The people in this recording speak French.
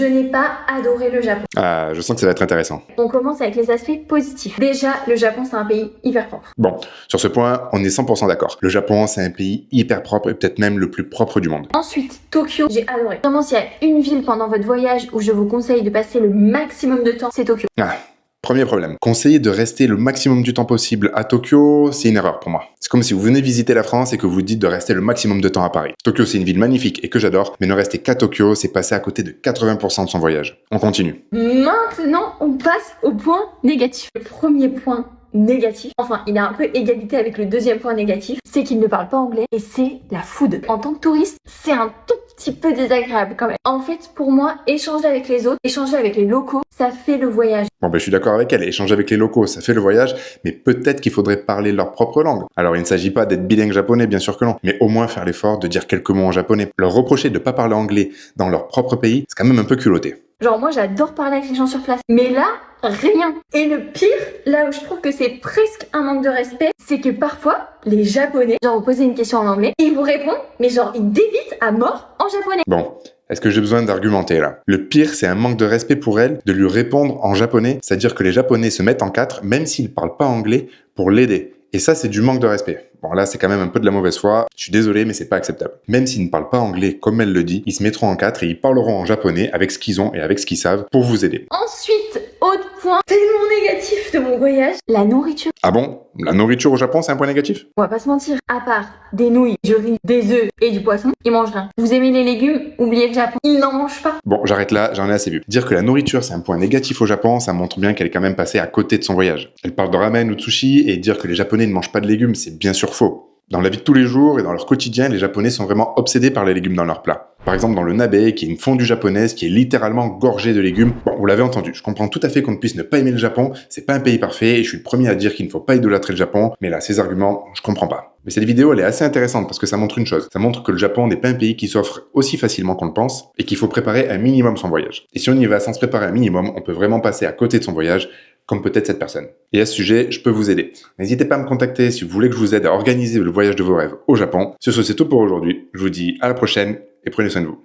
Je n'ai pas adoré le Japon. Ah, je sens que ça va être intéressant. On commence avec les aspects positifs. Déjà, le Japon, c'est un pays hyper propre. Bon, sur ce point, on est 100% d'accord. Le Japon, c'est un pays hyper propre et peut-être même le plus propre du monde. Ensuite, Tokyo, j'ai adoré. Vraiment, s'il y a une ville pendant votre voyage où je vous conseille de passer le maximum de temps, c'est Tokyo. Ah, premier problème. Conseiller de rester le maximum du temps possible à Tokyo, c'est une erreur pour moi. C'est comme si vous venez visiter la France et que vous dites de rester le maximum de temps à Paris. Tokyo, c'est une ville magnifique et que j'adore, mais ne rester qu'à Tokyo, c'est passer à côté de 80% de son voyage. On continue. Maintenant, on passe au point négatif. Le premier point négatif, enfin, il a un peu égalité avec le deuxième point négatif, c'est qu'il ne parle pas anglais et c'est la food. En tant que touriste, c'est un tout petit peu désagréable quand même. En fait, pour moi, échanger avec les autres, échanger avec les locaux, ça fait le voyage. Bon, je suis d'accord avec elle, échanger avec les locaux, ça fait le voyage, mais peut-être qu'il faudrait parler leur propre langue. Alors, il ne s'agit pas d'être bilingue japonais, bien sûr que non, mais au moins faire l'effort de dire quelques mots en japonais. Leur reprocher de ne pas parler anglais dans leur propre pays, c'est quand même un peu culotté. Genre, moi, j'adore parler avec les gens sur place. Mais là, rien. Et le pire, là où je trouve que c'est presque un manque de respect, c'est que parfois, les Japonais, genre, vous posez une question en anglais, ils vous répondent, mais genre, ils débitent à mort en japonais. Bon, est-ce que j'ai besoin d'argumenter là? Le pire, c'est un manque de respect pour elle de lui répondre en japonais, c'est-à-dire que les Japonais se mettent en quatre, même s'ils parlent pas anglais, pour l'aider. Et ça, c'est du manque de respect. Bon, là, c'est quand même un peu de la mauvaise foi. Je suis désolé, mais c'est pas acceptable. Même s'ils ne parlent pas anglais comme elle le dit, ils se mettront en quatre et ils parleront en japonais avec ce qu'ils ont et avec ce qu'ils savent pour vous aider. Ensuite, autre point tellement négatif de mon voyage, la nourriture. Ah bon? La nourriture au Japon, c'est un point négatif? On va pas se mentir, à part des nouilles, du riz, des œufs et du poisson, ils mangent rien. Vous aimez les légumes? Oubliez le Japon. Ils n'en mangent pas. Bon, j'arrête là, j'en ai assez vu. Dire que la nourriture, c'est un point négatif au Japon, ça montre bien qu'elle est quand même passée à côté de son voyage. Elle parle de ramen ou de sushi, et dire que les Japonais ne mangent pas de légumes, c'est bien sûr faux. Dans la vie de tous les jours et dans leur quotidien, les Japonais sont vraiment obsédés par les légumes dans leurs plats. Par exemple, dans le nabe, qui est une fondue japonaise qui est littéralement gorgée de légumes. Bon, vous l'avez entendu, je comprends tout à fait qu'on ne puisse ne pas aimer le Japon, c'est pas un pays parfait, et je suis le premier à dire qu'il ne faut pas idolâtrer le Japon, mais là, ces arguments, je comprends pas. Mais cette vidéo, elle est assez intéressante parce que ça montre une chose. Ça montre que le Japon n'est pas un pays qui s'offre aussi facilement qu'on le pense, et qu'il faut préparer un minimum son voyage. Et si on y va sans se préparer un minimum, on peut vraiment passer à côté de son voyage, comme peut-être cette personne. Et à ce sujet, je peux vous aider. N'hésitez pas à me contacter si vous voulez que je vous aide à organiser le voyage de vos rêves au Japon. Sur ce, c'est tout pour aujourd'hui. Je vous dis à la prochaine et prenez soin de vous.